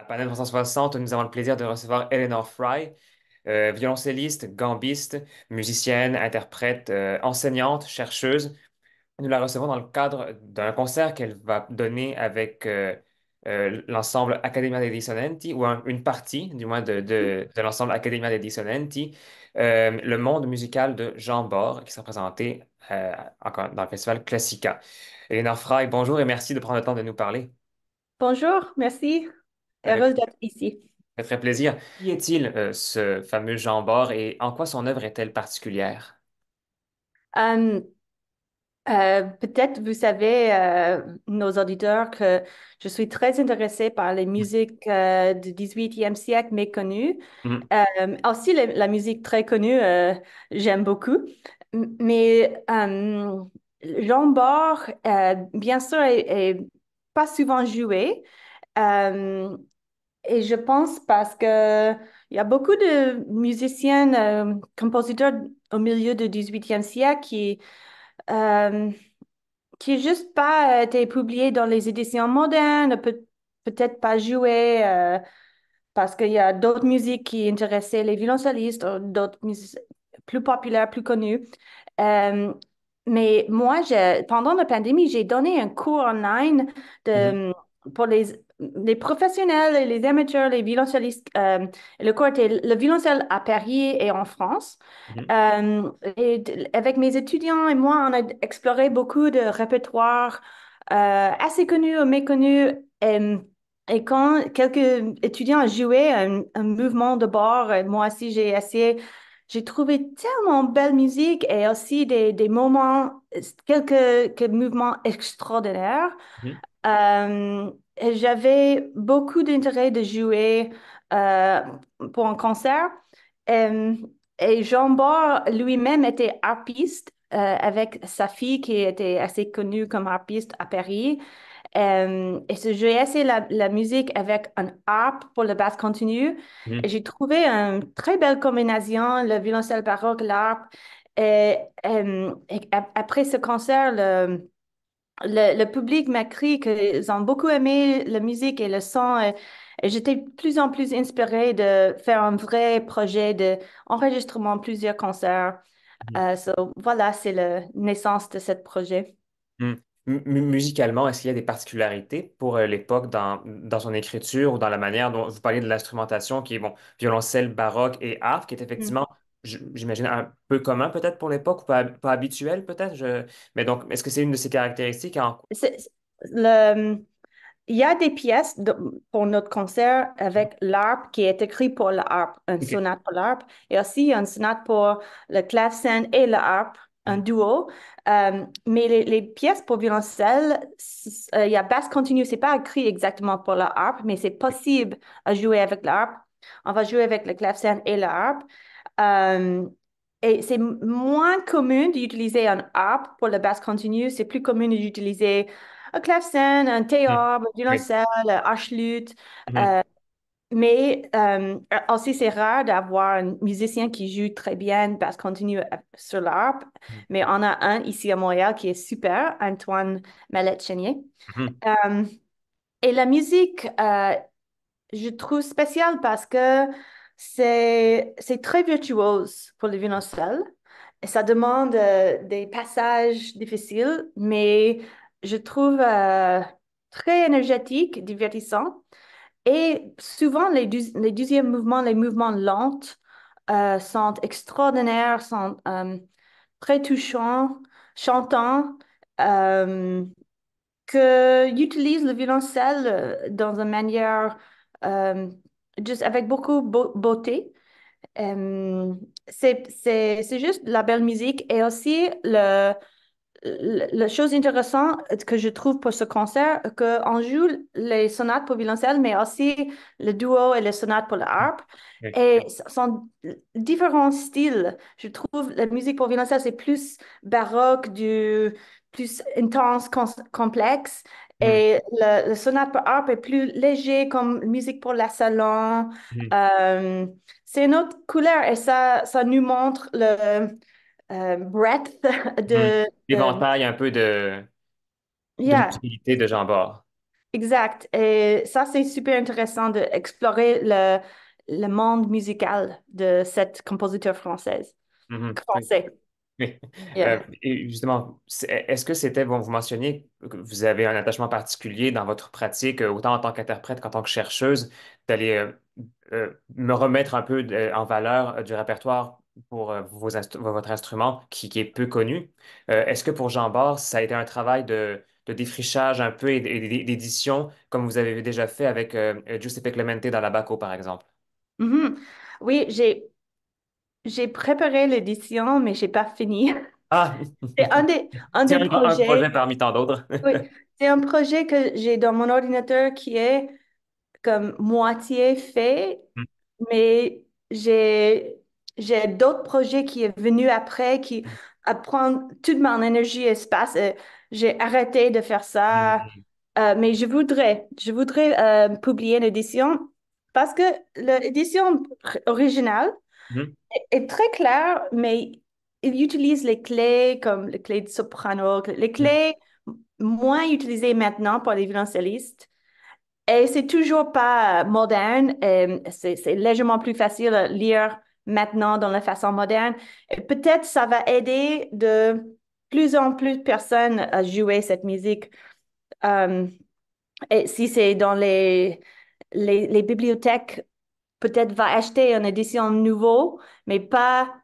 À Panel 360, nous avons le plaisir de recevoir Eleanor Fry, violoncelliste, gambiste, musicienne, interprète, enseignante, chercheuse. Nous la recevons dans le cadre d'un concert qu'elle va donner avec l'ensemble Accademia dei Dissonanti, ou une partie, du moins, de l'ensemble Accademia dei Dissonanti, le monde musical de Jean Bort, qui sera présenté encore dans le festival Classica. Eleanor Fry, bonjour et merci de prendre le temps de nous parler. Bonjour, merci. Ça fait Heureuse d'être ici. très plaisir. Qui est-il, ce fameux Jean Bort, et en quoi son œuvre est-elle particulière? Euh, Peut-être vous savez, nos auditeurs, que je suis très intéressée par les musiques du 18e siècle méconnues. Mhm, Aussi, la musique très connue, j'aime beaucoup. Mais Jean Bort, bien sûr, est pas souvent joué. Euh, Et je pense parce que il y a beaucoup de musiciens, compositeurs au milieu du 18e siècle euh, qui juste pas été publiés dans les éditions modernes, peut-être pas joués parce qu'il y a d'autres musiques qui intéressaient les violoncellistes, ou d'autres musiques plus populaires, plus connus. Euh, mais moi, pendant la pandémie, j'ai donné un cours online mhm, de, pour les professionnels et les amateurs, les violoncellistes. Le cours était le violoncelle à Paris et en France. mhm, Avec mes étudiants et moi, on a exploré beaucoup de répertoires assez connus ou méconnus. Et quand quelques étudiants ont joué un mouvement de bord, moi aussi j'ai essayé. J'ai trouvé tellement belle musique et aussi des moments, quelques mouvements extraordinaires. mhm, Et j'avais beaucoup d'intérêt de jouer euh, pour un concert. Euh, et Jean Bort lui-même était harpiste avec sa fille qui était assez connue comme harpiste à Paris. Et j'ai essayé la musique avec un harpe pour le basse continu. Et mhm, j'ai trouvé une très belle combinaison, le violoncelle baroque, l'harpe. Et après ce concert, le public m'a écrit qu'ils ont beaucoup aimé la musique et le son. Et j'étais de plus en plus inspirée de faire un vrai projet d'enregistrement, plusieurs concerts. mhm, Voilà, c'est la naissance de ce projet. mhm. Musicalement, est-ce qu'il y a des particularités pour l'époque dans son écriture ou dans la manière dont vous parliez de l'instrumentation qui est, bon, violoncelle, baroque et harpe, qui est effectivement, j'imagine, un peu commun peut-être pour l'époque, ou pas habituel peut-être? Mais donc, est-ce que c'est une de ses caractéristiques? C'est- le, il y a des pièces pour notre concert avec l'harpe qui est écrit pour la harpe, une Ok. sonate pour l'harpe, et aussi une sonate pour le clavecin et la harpe, un Mhm, duo. Mais les pièces pour violoncelle, il y a basse continue, c'est pas écrit exactement pour la harpe, mais c'est possible à jouer avec la harpe. On va jouer avec le clavecin et la harpe. Euh, et c'est moins commun d'utiliser un harpe pour la basse continue, c'est plus commun d'utiliser un clavecin, un mhm, théorbe, un oui, violoncelle, un Archluth. mhm, Euh, mais aussi, c'est rare d'avoir un musicien qui joue très bien basse continue sur l'harpe. Mais on a un ici à Montréal qui est super, Antoine Mallette-Chénier. mhm, Euh, et la musique, je trouve spéciale parce que c'est très virtuose pour le violoncelle. Et ça demande des passages difficiles, mais je trouve très énergétique, divertissant. Et souvent, les deuxièmes mouvements, les mouvements lents, sont extraordinaires, sont très touchants, chantants. Euh, que utilise le violoncelle dans une manière euh, juste avec beaucoup beauté. Euh, c'est juste la belle musique et aussi la chose intéressante que je trouve pour ce concert, qu'on joue les sonates pour violoncelle, mais aussi le duo et les sonates pour la harpe. oui, Et ce sont différents styles. Je trouve la musique pour violoncelle, c'est plus baroque, plus intense, complexe. mhm, Et le sonate pour harpe est plus léger, comme musique pour la salon. mhm, Euh, c'est une autre couleur et ça nous montre le breadth mhm. de L'éventail un peu de yeah. possibilités de Jean Bort. exact. Et ça, c'est super intéressant d'explorer le monde musical de cette compositeur Mhm. Oui. français. Oui. Yeah. Et justement, est-ce que c'était, bon, vous mentionniez que vous avez un attachement particulier dans votre pratique, autant en tant qu'interprète qu'en tant que chercheuse, d'aller me remettre un peu en valeur du répertoire pour votre instrument qui est peu connu. Est-ce que pour Jean Bart, ça a été un travail de défrichage un peu et d'édition, comme vous avez déjà fait avec Giuseppe Clemente dans la Bacco, par exemple? Mhm. Oui, j'ai préparé l'édition, mais j'ai pas fini. Ah, C'est un c'est des un projet projets. parmi tant d'autres. Oui, c'est un projet que j'ai dans mon ordinateur qui est comme moitié fait, mais j'ai j'ai d'autres projets qui est venu après qui prend toute mon énergie et espace. J'ai arrêté de faire ça, mais je voudrais publier l'édition parce que l'édition originale Mhm. est très claire, mais il utilise les clés comme les clés de soprano, les clés moins utilisées maintenant par les violoncellistes. Et c'est toujours pas moderne. C'est légèrement plus facile à lire maintenant dans la façon moderne. Et peut-être ça va aider de plus en plus de personnes à jouer cette musique. Euh, et si c'est dans les bibliothèques, peut-être va acheter une édition nouveau, mais pas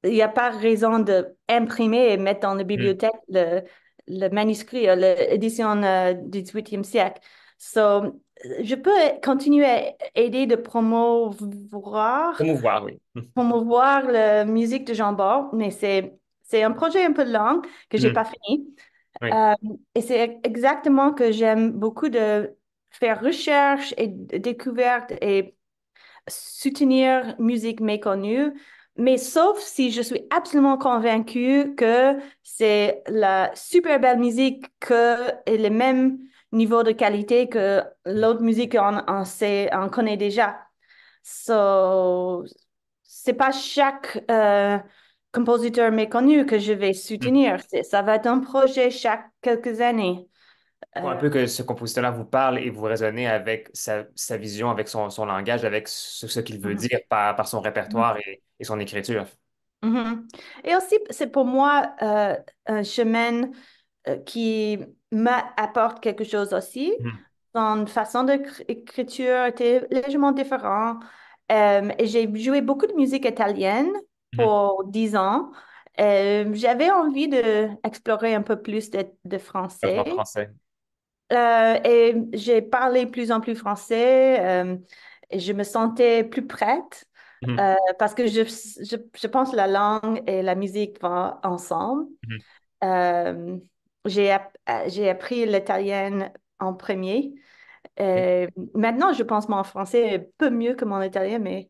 il n'y a pas raison d'imprimer et mettre dans la Mhm. bibliothèque le manuscrit, l'édition du 18e siècle. So, je peux continuer à aider de Promouvoir, oui. promouvoir la musique de Jean Bart, mais c'est un projet un peu long que j'ai Mhm. pas fini. Oui. Euh, et c'est exactement que j'aime beaucoup de faire recherche et découverte et soutenir musique méconnue, mais sauf si je suis absolument convaincue que c'est la super belle musique que est le même niveau de qualité que l'autre musique on connaît déjà. So, c'est pas chaque compositeur méconnu que je vais Mhm. soutenir. Ça va être un projet chaque quelques années. Faut un Euh, peu que ce compositeur-là vous parle et vous raisonnez avec sa vision, avec son langage, avec ce qu'il veut mhm, dire par son répertoire et son écriture. mhm. Et aussi, c'est pour moi un chemin qui m'apporte quelque chose aussi. Mhm. Son façon d'écriture était légèrement différente. Et j'ai joué beaucoup de musique italienne Mhm. pour 10 ans. J'avais envie d'explorer un peu plus de En français. français. Et j'ai parlé plus en plus français. Et je me sentais plus prête Mhm. parce que je pense que la langue et la musique vont ensemble. Mhm. Euh, j'ai appris l'italien en premier. Oui. Euh, Maintenant, je pense que mon français est un peu mieux que mon italien, mais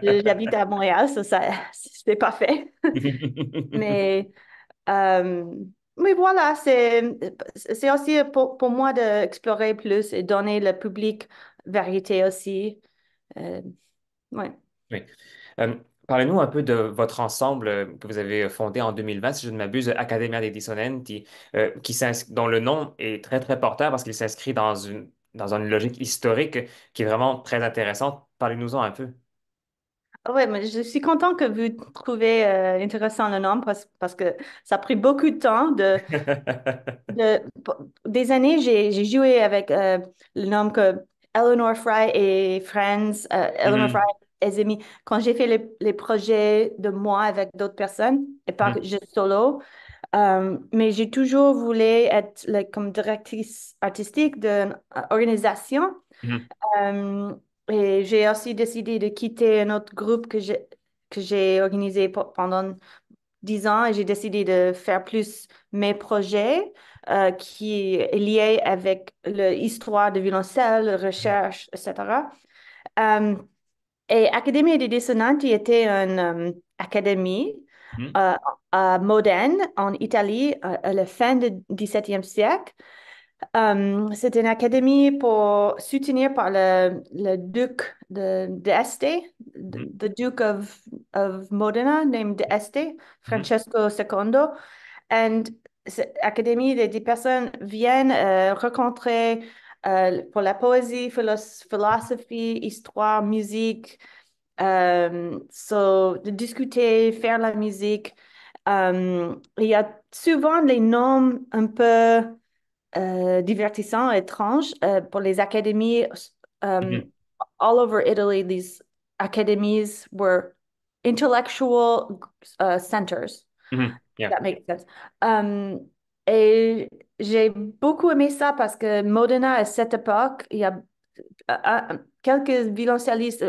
j'habite à Montréal, ça c'est pas fait. Mais, euh, mais voilà, c'est aussi pour moi d'explorer plus et donner le public vérité aussi. Euh, ouais. Oui. Euh, Parlez-nous un peu de votre ensemble que vous avez fondé en 2020, si je ne m'abuse, Accademia dei Dissonanti, dont le nom est très, très porteur parce qu'il s'inscrit dans une logique historique qui est vraiment très intéressante. Parlez-nous-en un peu. Ouais, mais je suis contente que vous trouvez intéressant le nom parce que ça a pris beaucoup de temps de, des années, j'ai joué avec le nom que Eleanor Fry et Friends, Eleanor Fry Mhm. et ses amis. Quand j'ai fait les projets de moi avec d'autres personnes et pas Mhm. juste solo, mais j'ai toujours voulu être comme directrice artistique d'une organisation. Mhm. Euh, et j'ai aussi décidé de quitter un autre groupe que j'ai organisé pendant 10 ans et j'ai décidé de faire plus mes projets qui est lié avec l'histoire de violoncelle, recherche, etc. Euh, et Académie des Dissonanti était une académie Mhm. euh, moderne en Italie à la fin du XVIIe siècle. C'est une académie pour soutenir par le duc de Este, Mhm. the Duke of Modena, named Este, Mhm. Francesco II. And cette académie, des personnes viennent rencontrer pour la poésie, philosophie, histoire, musique. De discuter, faire la musique. Il y a souvent les noms un peu divertissants, étranges pour les académies. Um, Mhm, all over Italy, these academies were intellectual centers. mhm, yeah. That makes sense. Et j'ai beaucoup aimé ça parce que Modena, à cette époque, il y a quelques violoncellistes.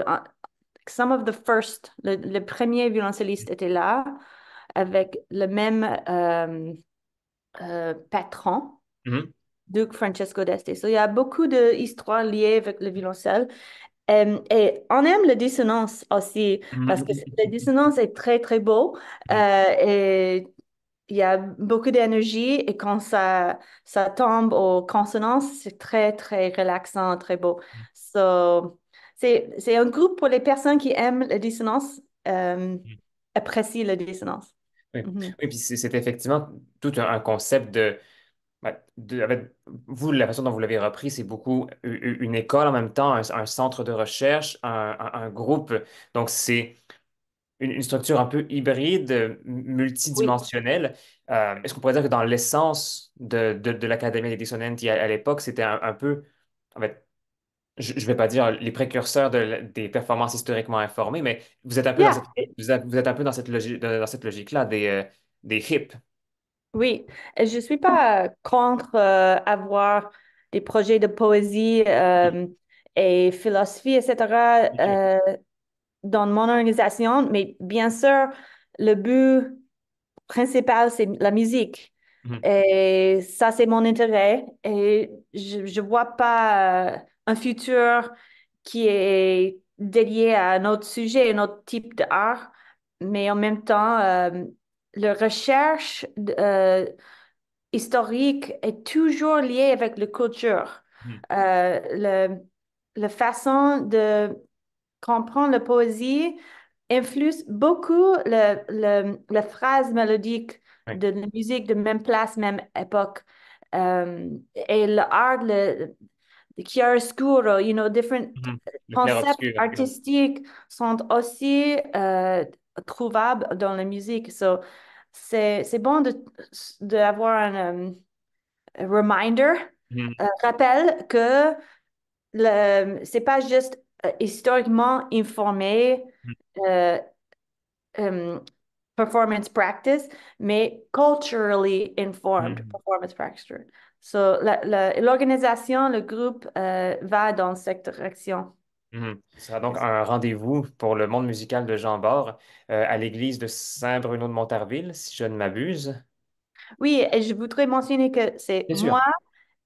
Some of the first, le premier violoncelliste était là avec le même patron, Mhm, Duc Francesco d'Este. So, il y a beaucoup d'histoires liées avec le violoncelle. Et on aime la dissonance aussi parce que la mhm, dissonance est très, très beau. mhm, Et il y a beaucoup d'énergie et quand ça tombe aux consonances, c'est très, très relaxant, très beau. So, c'est un groupe pour les personnes qui aiment la dissonance, euh, mhm. apprécient la dissonance. Oui. Mhm. Oui, puis c'est effectivement tout un concept de, ben, vous, la façon dont vous l'avez repris, c'est beaucoup une école en même temps, un centre de recherche, un groupe. Donc, c'est une structure un peu hybride, Oui. multidimensionnelle. Est-ce qu'on pourrait dire que dans l'essence de l'Académie des Dissonanti à l'époque, c'était un peu, en fait, je ne vais pas dire les précurseurs des performances historiquement informées, mais vous êtes un peu dans Yeah. vous êtes un peu dans cette logique-là des hip. Oui, je suis pas contre avoir des projets de poésie et philosophie, etc. Bien sûr. Dans mon organisation, mais bien sûr, le but principal, c'est la musique. Mhm, Et ça, c'est mon intérêt. Et je vois pas un futur qui est dédié à un autre sujet, un autre type d'art, mais en même temps, la recherche historique est toujours liée avec la culture. mhm, La façon de comprendre la poésie influence beaucoup la phrase mélodique oui. de la musique de même place, même époque. Et l'art, le chiaroscuro, different Mhm. Le concepts clair-obscur. artistiques sont aussi trouvables dans la musique. So, c'est bon d'avoir un reminder, Mhm, rappel que c'est pas juste historiquement informé, mhm, euh, um, performance practice, mais culturally informed mhm, performance practice. So, l'organisation, le groupe va dans cette direction. mhm. Ce sera donc un rendez-vous pour le monde musical de Jean Bort à l'église de Saint-Bruno de Montarville, si je ne m'abuse. Oui, et je voudrais mentionner que c'est Bien moi, sûr.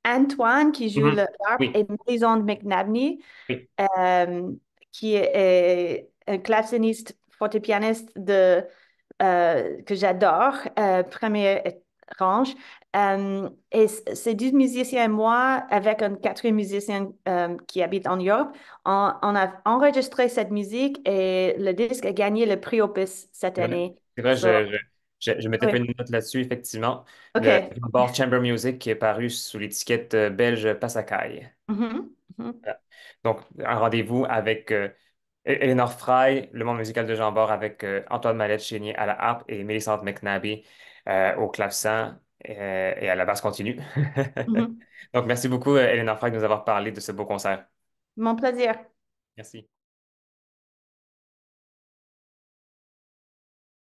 Antoine, qui joue Mhm. le harpe, Oui, et Mélisande McNabney, oui. euh, qui est un claveciniste fortepianiste que j'adore, premier range. Et ces deux musiciens et moi, avec un quatrième musicien qui habite en Europe, on a enregistré cette musique et le disque a gagné le prix Opus cette C'est vrai. année. C'est vrai, So, je m'étais fait oui. une note là-dessus, effectivement. Le OK. Jean Bort Chamber Music qui est paru sous l'étiquette belge Passacaille. Mhm, mhm, Voilà. Donc, un rendez-vous avec Eleanor Fry, le monde musical de Jean Bort, avec Antoine Mallette-Chénier à la harpe et Mélissande McNaby au clavecin et à la basse continue. mhm. Donc, merci beaucoup, Eleanor Fry, de nous avoir parlé de ce beau concert. Mon plaisir. Merci.